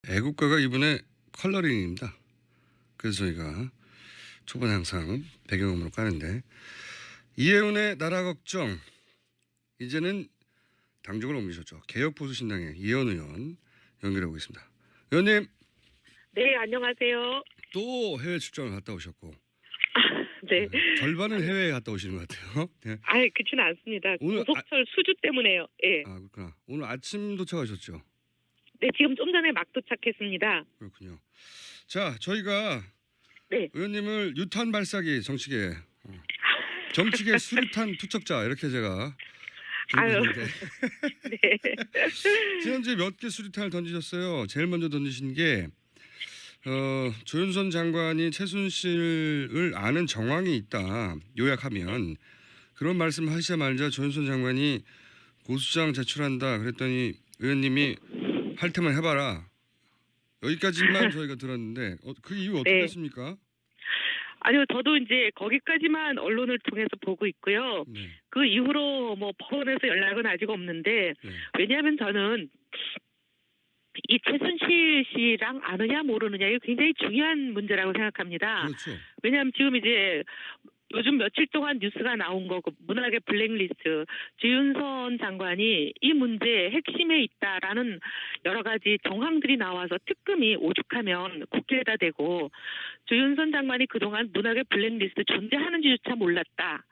애국가가 이번에 컬러링입니다. 그래서 저희가 초반에 항상 배경음으로 까는데 이혜훈의 나라 걱정 이제는 당적을 옮기셨죠. 개혁보수신당의 이혜원 의원 연결하고 있습니다. 의원님. 네, 안녕하세요. 또 해외 출장을 갔다 오셨고. 네. 절반은 해외에 갔다 오시는 것 같아요. 네. 아이, 그렇지는 않습니다. 오늘 고속철 수주 때문에요. 예. 아, 그렇구나. 오늘 아침 도착하셨죠? 네, 지금 좀 전에 막 도착했습니다. 그렇군요. 자, 저희가 네. 의원님을 유탄 발사기 정치계 수류탄 투척자 이렇게 제가 아유. 네. 지난주에 몇 개 수류탄을 던지셨어요. 제일 먼저 던지신 게 조윤선 장관이 최순실을 아는 정황이 있다. 요약하면 그런 말씀 하시자마자 조윤선 장관이 고소장 제출한다. 그랬더니 의원님이 할 테면 해봐라. 여기까지만 저희가 들었는데 그 이유 어떻게 됐습니까? 아니요, 저도 이제 거기까지만 언론을 통해서 보고 있고요. 네. 그 이후로 뭐 법원에서 연락은 아직 없는데 왜냐하면 저는 이 최순실 씨랑 아느냐 모르느냐 이게 굉장히 중요한 문제라고 생각합니다. 그렇죠. 왜냐하면 지금 이제 요즘 며칠 동안 뉴스가 나온 거, 문학의 블랙리스트, 조윤선 장관이 이 문제의 핵심에 있다라는 여러 가지 정황들이 나와서 특검이 오죽하면 국회에다 대고 조윤선 장관이 그동안 문학의 블랙리스트 존재하는지조차 몰랐다.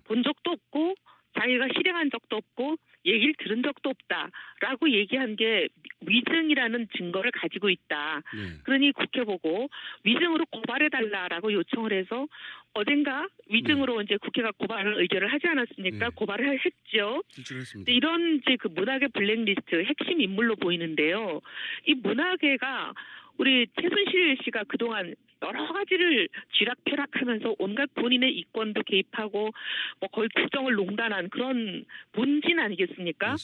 본 적도 없고 자기가 실행한 적도 없고 얘기를 들은 적도 없다라고 얘기한 게 위증이라는 증거를 가지고 있다. 그러니 국회 보고 위증으로 고발해달라라고 요청을 해서 어젠가 위증으로 이제 국회가 고발을 의결을 하지 않았습니까? 고발을 했죠. 이런 이제 그 문학의 블랙리스트 핵심 인물로 보이는데요. 이 문학계가 우리 최순실 씨가 그동안 여러 가지를 쥐락펴락하면서 온갖 본인의 이권도 개입하고 뭐 거의 국정을 농단한 그런 본진 아니겠습니까?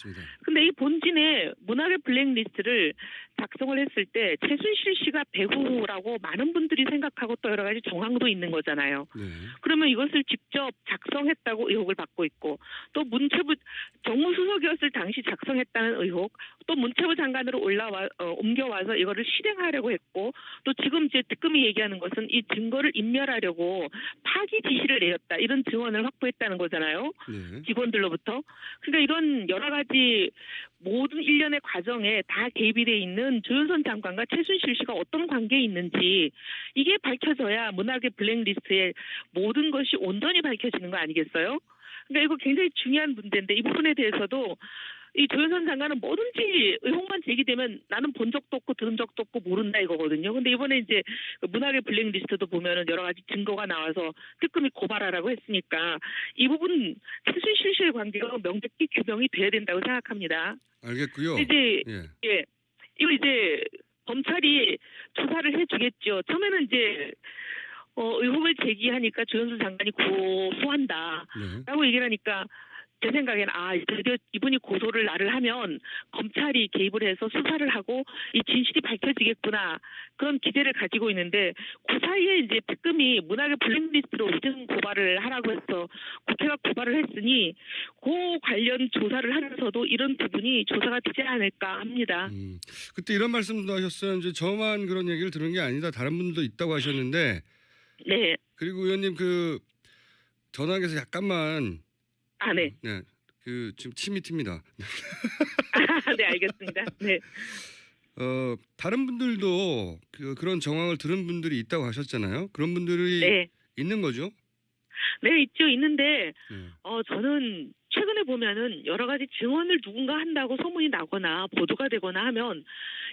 근데 이 본진에 문학의 블랙리스트를 작성을 했을 때 최순실 씨가 배후라고 많은 분들이 생각하고 또 여러 가지 정황도 있는 거잖아요. 그러면 이것을 직접 작성했다고 의혹을 받고 있고 또 문체부 정무수석이었을 당시 작성했다는 의혹 또 문체부 장관으로 옮겨와서 이거를 실행하려고 했고 또 지금 이제 특검이 얘기하는 것은 이 증거를 인멸하려고 파기 지시를 내렸다. 이런 증언을 확보했다는 거잖아요. 직원들로부터. 그러니까 이런 여러 가지 모든 일련의 과정에 다 개입이 돼 있는 조윤선 장관과 최순실 씨가 어떤 관계에 있는지 이게 밝혀져야 문학의 블랙리스트의 모든 것이 온전히 밝혀지는 거 아니겠어요? 그러니까 이거 굉장히 중요한 문제인데 이 부분에 대해서도 이 조윤선 장관은 뭐든지 의혹만 제기되면 나는 본 적도 없고 들은 적도 없고 모른다 이거거든요. 근데 이번에 이제 문학의 블랙리스트도 보면은 여러 가지 증거가 나와서 특검이 고발하라고 했으니까 이 부분 최순실 씨의 관계가 명백히 규명이 돼야 된다고 생각합니다. 알겠고요. 이제 이거 이제 검찰이 조사를 해주겠죠. 처음에는 이제 의혹을 제기하니까 조윤선 장관이 고소한다라고 얘기를 하니까 제 생각에는 드디어 이분이 고소를 나를 하면 검찰이 개입을 해서 수사를 하고 이 진실이 밝혀지겠구나 그런 기대를 가지고 있는데 그 사이에 이제 특검이 문학의 블랙리스트로 위증 고발을 하라고 해서 국회가 고발을 했으니 그 관련 조사를 하면서도 이런 부분이 조사가 되지 않을까 합니다. 그때 이런 말씀도 하셨어요. 이제 저만 그런 얘기를 들은 게 아니다. 다른 분들도 있다고 하셨는데. 네. 그리고 의원님 그 전화기에서 약간만. 네. 그 지금 침이 튑니다. 네, 알겠습니다. 네. 다른 분들도 그런 정황을 들은 분들이 있다고 하셨잖아요. 그런 분들이 있는 거죠? 네, 있죠. 있는데 저는 최근에 보면은 여러 가지 증언을 누군가 한다고 소문이 나거나 보도가 되거나 하면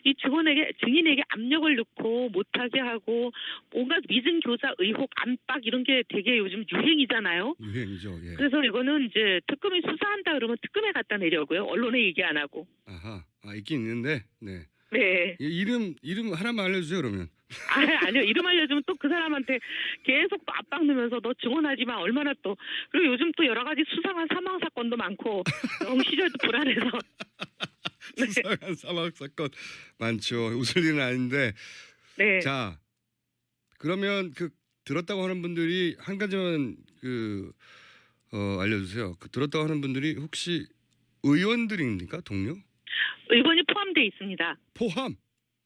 이 증인에게 압력을 넣고 못하게 하고 뭔가 위증 교사 의혹 안팎 이런 게 되게 요즘 유행이잖아요. 유행이죠. 예. 그래서 이거는 이제 특검이 수사한다 그러면 특검에 갖다 내려고요. 언론에 얘기 안 하고. 아하. 있긴 있는데. 네. 네. 이름 하나만 알려주세요 그러면. 아니요. 이름 알려주면 또 그 사람한테 계속 또 압박 넣으면서 너 증언하지 마. 얼마나 또. 그리고 요즘 또 여러 가지 수상한 사망 사건도 많고 너무 시절도 불안해서. 수상한 사망 사건 많죠. 웃을 일은 아닌데. 네. 자, 그러면 들었다고 하는 분들이 한 가지만 알려주세요. 들었다고 하는 분들이 혹시 의원들입니까? 동료? 의원이 포함되어 있습니다. 포함?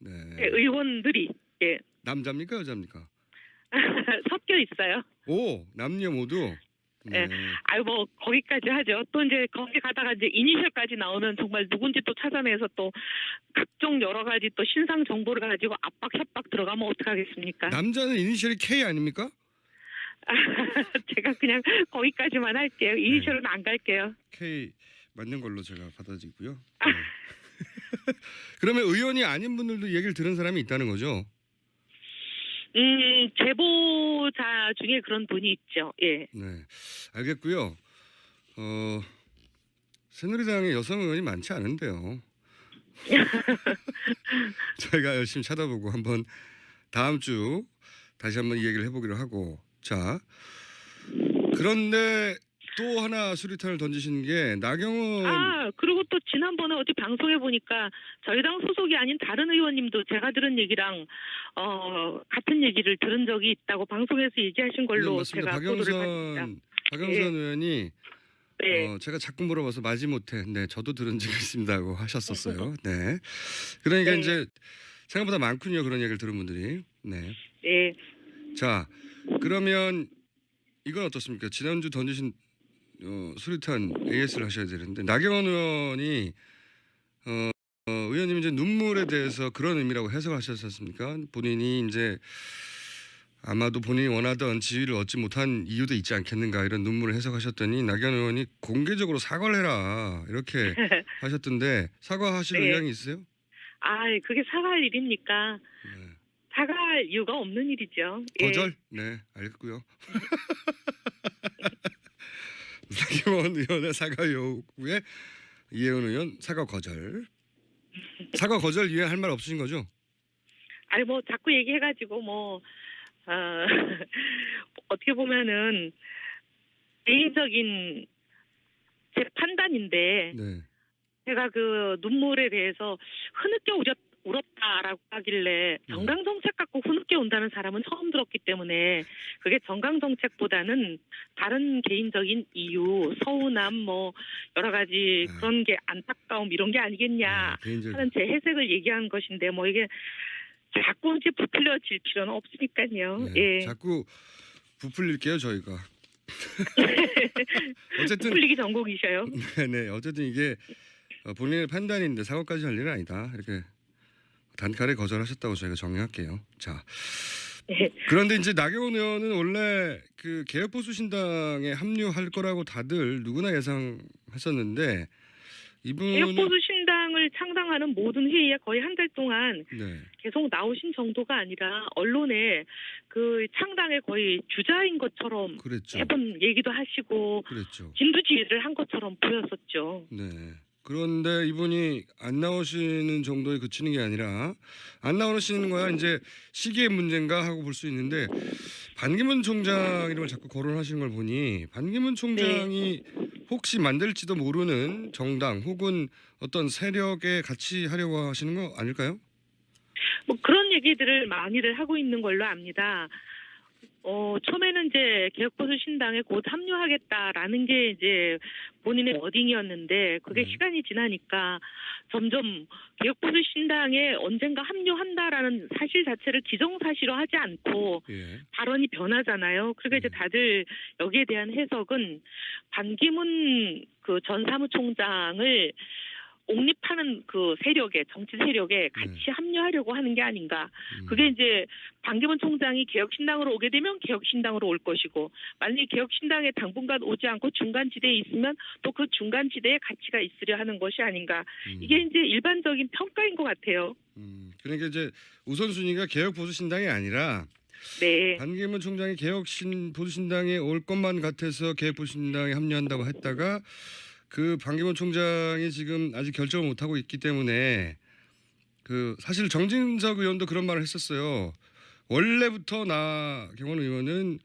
네. 네, 의원들이 예. 남자입니까 여자입니까? 섞여 있어요. 오 남녀 모두. 예. 네. 아유 뭐 거기까지 하죠. 또 이제 거기 가다가 이제 이니셜까지 나오면 정말 누군지 또 찾아내서 또 각종 여러 가지 또 신상 정보를 가지고 압박 협박 들어가면 어떡하겠습니까? 남자는 이니셜이 K 아닙니까? 제가 그냥 거기까지만 할게요. 이니셜은 안 갈게요. K 맞는 걸로 제가 받아들이고요. 네. 그러면 의원이 아닌 분들도 얘기를 들은 사람이 있다는 거죠? 제보자 중에 그런 분이 있죠. 예. 네, 알겠고요. 새누리당에 여성 의원이 많지 않은데요. 저희가 열심히 찾아보고 한번 다음 주 다시 한번 이 얘기를 해보기로 하고 자 그런데 또 하나 수리탄을 던지신 게 나경원 그리고 또 지난번에 어디 방송에 보니까 저희 당 소속이 아닌 다른 의원님도 제가 들은 얘기랑 같은 얘기를 들은 적이 있다고 방송에서 얘기하신 걸로 네, 맞습니다. 제가 보도를 봤습니다. 박영선 예. 의원이 네. 제가 자꾸 물어봐서 마지못해 네 저도 들은 적이 있습니다고 하셨었어요. 네. 그러니까 네. 이제 생각보다 많군요. 그런 얘기를 들은 분들이. 네. 네. 자 그러면 이건 어떻습니까? 지난주 던지신 수리탄 AS를 하셔야 되는데 나경원 의원이 의원님 이제 눈물에 대해서 그런 의미라고 해석하셨지 않습니까? 본인이 이제 아마도 본인이 원하던 지위를 얻지 못한 이유도 있지 않겠는가 이런 눈물을 해석하셨더니 나경원 의원이 공개적으로 사과를 해라 이렇게 하셨던데 사과하실 네. 의향이 있으세요? 그게 사과할 일입니까? 네. 사과할 이유가 없는 일이죠. 예. 거절? 네, 알겠고요. 나경원 의원의 사과 요구에 이혜원 의원 사과 거절. 사과 거절 이외에 할 말 없으신 거죠? 뭐 자꾸 얘기해가지고 어떻게 보면은 개인적인 제 판단인데 네. 제가 그 눈물에 대해서 흐느껴 울었다라고 하길래 정강정책 갖고 흐느껴 온다는 사람은 처음 들었기 때문에 그게 정강정책보다는 다른 개인적인 이유, 서운함 여러 가지 그런 게 안타까움 이런 게 아니겠냐 하는 제 해석을 얘기한 것인데 이게 자꾸 이제 부풀려질 필요는 없으니까요. 네. 예. 자꾸 부풀릴게요 저희가. 어쨌든 부풀리기 전공이셔요. 네, 어쨌든 이게 본인의 판단인데 사과까지 할 일은 아니다. 이렇게 단칼에 거절하셨다고 저희가 정리할게요. 자, 네. 그런데 이제 나경원 의원은 원래 그 개혁보수신당에 합류할 거라고 다들 누구나 예상했었는데 이분은 개혁보수신당을 창당하는 모든 회의에 거의 한 달 동안 네. 계속 나오신 정도가 아니라 언론에 그 창당의 거의 주자인 것처럼 그랬죠. 매번 얘기도 하시고 그랬죠. 진두지휘를 한 것처럼 보였었죠. 네. 그런데 이분이 안 나오시는 정도에 그치는 게 아니라 안 나오시는 거야 이제 시기의 문제인가 하고 볼 수 있는데 반기문 총장 이름을 자꾸 거론하시는 걸 보니 반기문 총장이 혹시 만들지도 모르는 정당 혹은 어떤 세력에 같이 하려고 하시는 거 아닐까요? 그런 얘기들을 많이들 하고 있는 걸로 압니다. 처음에는 이제 개혁보수신당에 곧 합류하겠다라는 게 이제 본인의 워딩이었는데 그게 시간이 지나니까 점점 개혁보수신당에 언젠가 합류한다라는 사실 자체를 기정사실화하지 않고 발언이 변하잖아요. 그러니까 이제 다들 여기에 대한 해석은 반기문 그 전 사무총장을 옹립하는 그 세력에 정치 세력에 같이 합류하려고 하는 게 아닌가. 그게 이제 반기문 총장이 개혁신당으로 오게 되면 개혁신당으로 올 것이고 만약에 개혁신당에 당분간 오지 않고 중간지대에 있으면 또 그 중간지대에 가치가 있으려 하는 것이 아닌가. 이게 이제 일반적인 평가인 것 같아요. 그러니까 이제 우선순위가 개혁보수신당이 아니라 네. 반기문 총장이 보수신당에 올 것만 같아서 개혁보수신당에 합류한다고 했다가 그 반기문 총장이 지금 아직 결정을 못 하고 있기 때문에 그 사실 정진석 의원도 그런 말을 했었어요. 원래부터 나경원 의원은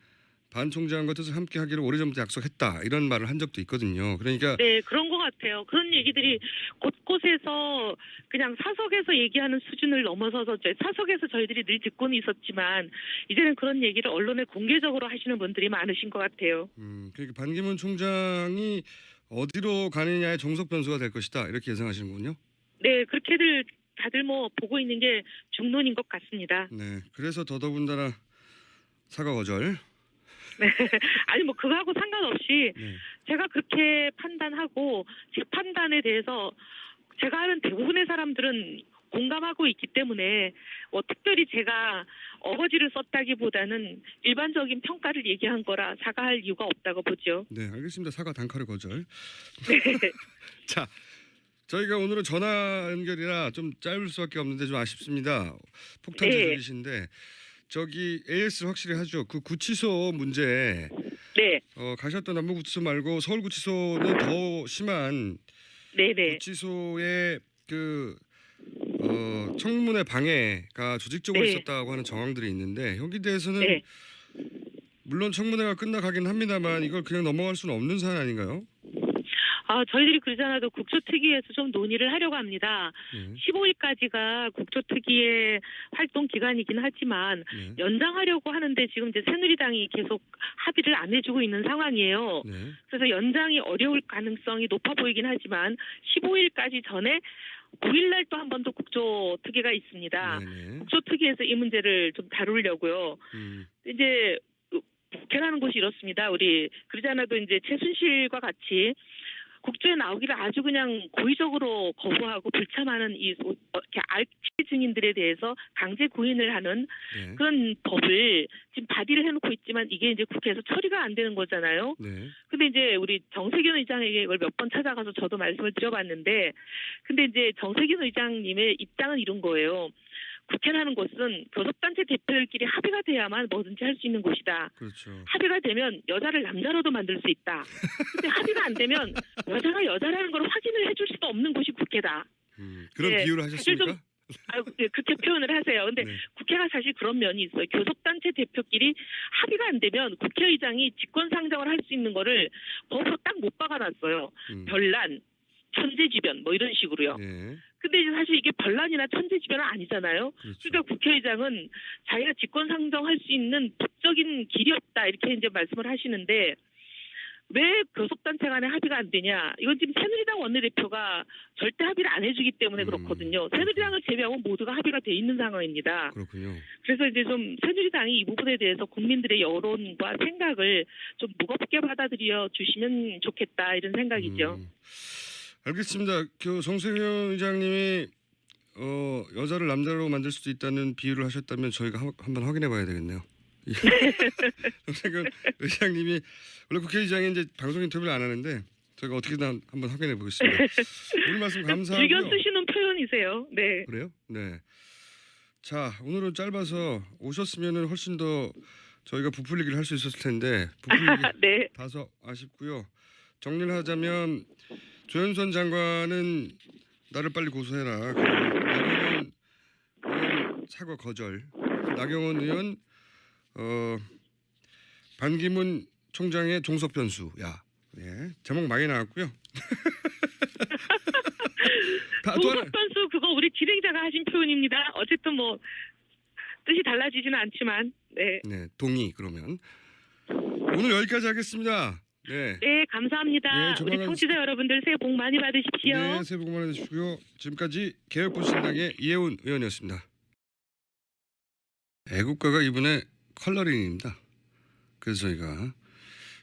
반 총장과 뜻을 함께 하기로 오래전부터 약속했다 이런 말을 한 적도 있거든요. 그러니까 네, 그런 것 같아요. 그런 얘기들이 곳곳에서 그냥 사석에서 얘기하는 수준을 넘어서서 사석에서 저희들이 늘 듣고는 있었지만 이제는 그런 얘기를 언론에 공개적으로 하시는 분들이 많으신 것 같아요. 그러니까 반기문 총장이 어디로 가느냐의 종속 변수가 될 것이다 이렇게 예상하시는군요. 네, 그렇게들 다들 뭐 보고 있는 게 중론인 것 같습니다. 네. 그래서 더더군다나 사과 거절. 네. 아니 뭐 그거하고 상관없이 네. 제가 그렇게 판단하고 제 판단에 대해서 제가 아는 대부분의 사람들은 공감하고 있기 때문에 뭐 특별히 제가 어거지를 썼다기보다는 일반적인 평가를 얘기한 거라 사과할 이유가 없다고 보죠. 네, 알겠습니다. 사과 단칼에 거절. 네. 자, 저희가 오늘은 전화 연결이라 좀 짧을 수밖에 없는데 좀 아쉽습니다. 폭탄 네. 재질이신데 저기 AS 확실히 하죠. 그 구치소 문제 네. 가셨던 남부구치소 말고 서울구치소는 더 심한 네네. 구치소의 그 청문회 방해가 조직적으로 네. 있었다고 하는 정황들이 있는데 여기 대해서는 네. 물론 청문회가 끝나가긴 합니다만 이걸 그냥 넘어갈 수는 없는 사안 아닌가요? 저희들이 그러지 않아도 국조특위에서 좀 논의를 하려고 합니다. 네. 15일까지가 국조특위의 활동 기간이긴 하지만 네. 연장하려고 하는데 지금 이제 새누리당이 계속 합의를 안 해주고 있는 상황이에요. 네. 그래서 연장이 어려울 가능성이 높아 보이긴 하지만 15일까지 전에 9일날 또 한 번 더 국조특위가 있습니다. 네네. 국조특위에서 이 문제를 좀 다루려고요. 이제 국회라는 곳이 이렇습니다. 우리 그러지 않아도 이제 최순실과 같이 국조에 나오기를 아주 그냥 고의적으로 거부하고 불참하는 이렇게 알치 증인들에 대해서 강제 구인을 하는 네. 그런 법을 지금 발의를 해놓고 있지만 이게 이제 국회에서 처리가 안 되는 거잖아요. 네. 근데 이제 우리 정세균 의장에게 이걸 몇 번 찾아가서 저도 말씀을 드려봤는데, 근데 이제 정세균 의장님의 입장은 이런 거예요. 국회라는 곳은 교섭단체 대표들끼리 합의가 돼야만 뭐든지 할 수 있는 곳이다. 그렇죠. 합의가 되면 여자를 남자로도 만들 수 있다. 근데 합의가 안 되면 여자가 여자라는 걸 확인을 해줄 수도 없는 곳이 국회다. 그런 네, 비유를 사실 하셨습니까? 네, 그렇게 표현을 하세요. 근데 네. 국회가 사실 그런 면이 있어요. 교섭단체 대표끼리 합의가 안 되면 국회의장이 직권상정을 할 수 있는 거를 법으로 딱 못 박아놨어요. 별난, 천재지변 뭐 이런 식으로요. 네. 근데 이제 사실 이게 별난이나 천재지변은 아니잖아요. 그렇죠. 그러니까 국회의장은 자기가 직권상정할 수 있는 법적인 길이 없다 이렇게 이제 말씀을 하시는데 왜 교섭단체 간에 합의가 안 되냐? 이건 지금 새누리당 원내대표가 절대 합의를 안 해주기 때문에 그렇거든요. 새누리당을 제외하고 모두가 합의가 돼 있는 상황입니다. 그렇군요. 그래서 이제 좀 새누리당이 이 부분에 대해서 국민들의 여론과 생각을 좀 무겁게 받아들여 주시면 좋겠다 이런 생각이죠. 알겠습니다. 그 정세균 의장님이 여자를 남자로 만들 수도 있다는 비유를 하셨다면 저희가 한번 확인해 봐야 되겠네요. 정세균 의장님이 원래 국회의장이 이제 방송 인터뷰를 안 하는데 저희가 어떻게든 한번 확인해 보겠습니다. 오늘 말씀 감사하고요. 즐겨 쓰시는 표현이세요. 네. 그래요? 네. 자, 오늘은 짧아서 오셨으면은 훨씬 더 저희가 부풀리기를 할 수 있었을 텐데 부풀리기 네. 다소 아쉽고요. 정리를 하자면 조현선 장관은 나를 빨리 고소해라. 나경원 의원 사과 거절. 나경원 의원 반기문 총장의 종속 변수. 야, 예, 제목 많이 나왔고요. 종속 변수 그거 우리 진행자가 하신 표현입니다. 어쨌든 뭐 뜻이 달라지지는 않지만 네. 네, 동의 그러면 오늘 여기까지 하겠습니다. 네. 네, 감사합니다. 네, 우리 청취자 여러분들 새해 복 많이 받으십시오. 네, 새해 복 많이 받으시고요. 지금까지 개혁보수신당의 이혜훈 의원이었습니다. 애국가가 이분의 컬러링입니다. 그래서 저희가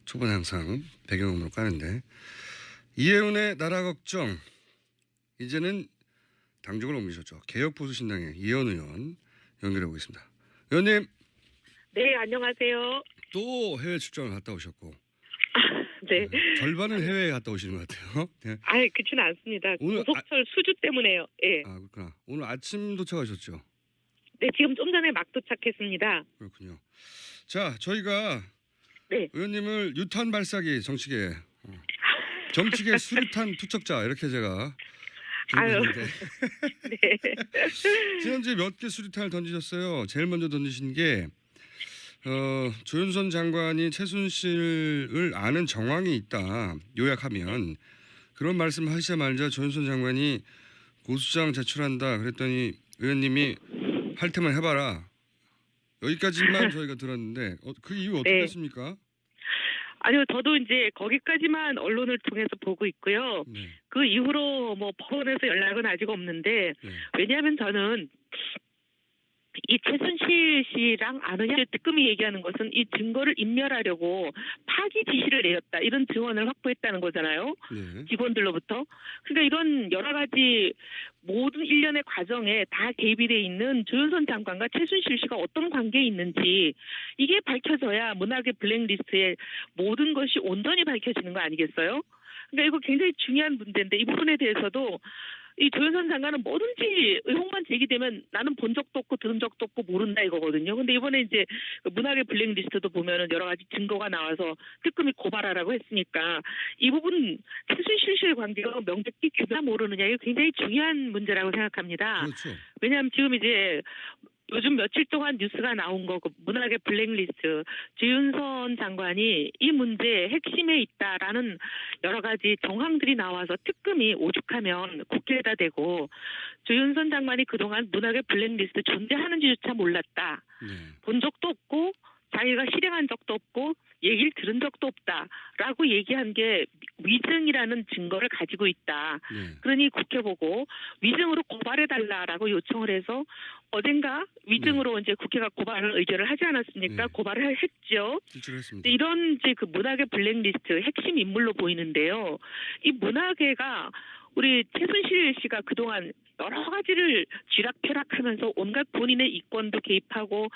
초반에 항상 배경음으로 까는데 이혜훈의 나라 걱정 이제는 당적을 옮기셨죠. 개혁보수신당의 이혜훈 의원 연결해 보겠습니다. 의원님. 네, 안녕하세요. 또 해외 출장을 갔다 오셨고 네. 절반은 해외에 갔다 오시는 것 같아요. 네. 아예 그렇지는 않습니다. 오늘 고속철 수주 때문에요. 예. 아 그렇구나. 오늘 아침 도착하셨죠? 네, 지금 좀 전에 막 도착했습니다. 그렇군요. 자, 저희가 네. 의원님을 유탄 발사기 정치계 정치계 수류탄 투척자 이렇게 제가 아유. 부르고 있는데 네. 지난주에 몇 개 수류탄을 던지셨어요. 제일 먼저 던지신 게 조윤선 장관이 최순실을 아는 정황이 있다. 요약하면 그런 말씀 하시자마자 조윤선 장관이 고소장 제출한다. 그랬더니 의원님이 할 테면 해봐라. 여기까지만 저희가 들었는데 그 이유 어떻게 네. 됐습니까? 아니요, 저도 이제 거기까지만 언론을 통해서 보고 있고요. 네. 그 이후로 뭐 법원에서 연락은 아직 없는데 네. 왜냐하면 저는 이 최순실 씨랑 아느냐 특검이 얘기하는 것은 이 증거를 인멸하려고 파기 지시를 내렸다 이런 증언을 확보했다는 거잖아요. 네. 직원들로부터. 그러니까 이런 여러 가지 모든 일련의 과정에 다 개입이 돼 있는 조윤선 장관과 최순실 씨가 어떤 관계에 있는지 이게 밝혀져야 문학의 블랙리스트의 모든 것이 온전히 밝혀지는 거 아니겠어요? 그러니까 이거 굉장히 중요한 문제인데 이 부분에 대해서도 이 조윤선 장관은 뭐든지 의혹만 제기되면 나는 본 적도 없고 들은 적도 없고 모른다 이거거든요. 근데 이번에 이제 그 문학의 블랙리스트도 보면은 여러 가지 증거가 나와서 특검이 고발하라고 했으니까 이 부분 최순실 씨의 관계가 명백히 규나 모르느냐 이게 굉장히 중요한 문제라고 생각합니다. 그렇죠. 왜냐하면 지금 이제 요즘 며칠 동안 뉴스가 나온 거, 그 문학의 블랙리스트, 조윤선 장관이 이 문제의 핵심에 있다라는 여러 가지 정황들이 나와서 특검이 오죽하면 국회에다 대고 조윤선 장관이 그동안 문학의 블랙리스트 존재하는지조차 몰랐다. 네. 본 적도 없고 자기가 실행한 적도 없고 얘기를 들은 적도 없다라고 얘기한 게 위증이라는 증거를 가지고 있다. 네. 그러니 국회 보고 위증으로 고발해달라라고 요청을 해서 어젠가 위증으로 이제 국회가 고발을 의결을 하지 않았습니까? 네. 고발을 했죠. 실출했습니다. 이런 이제 그 문학의 블랙리스트 핵심 인물로 보이는데요. 이 문학계가 우리 최순실 씨가 그동안 여러 가지를 쥐락펴락하면서 온갖 본인의 이권도 개입하고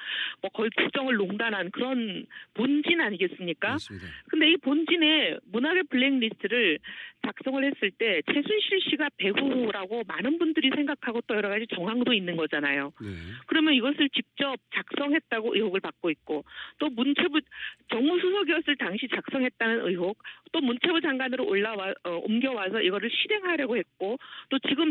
뭐 거의 국정을 농단한 그런 본진 아니겠습니까? 맞습니다. 근데 이 본진에 문학의 블랙리스트를 작성을 했을 때 최순실 씨가 배후라고 많은 분들이 생각하고 또 여러 가지 정황도 있는 거잖아요. 네. 그러면 이것을 직접 작성했다고 의혹을 받고 있고 또 문체부 정무수석이었을 당시 작성했다는 의혹 또 문체부 장관으로 옮겨와서 이거를 실행하려고 했고 또 지금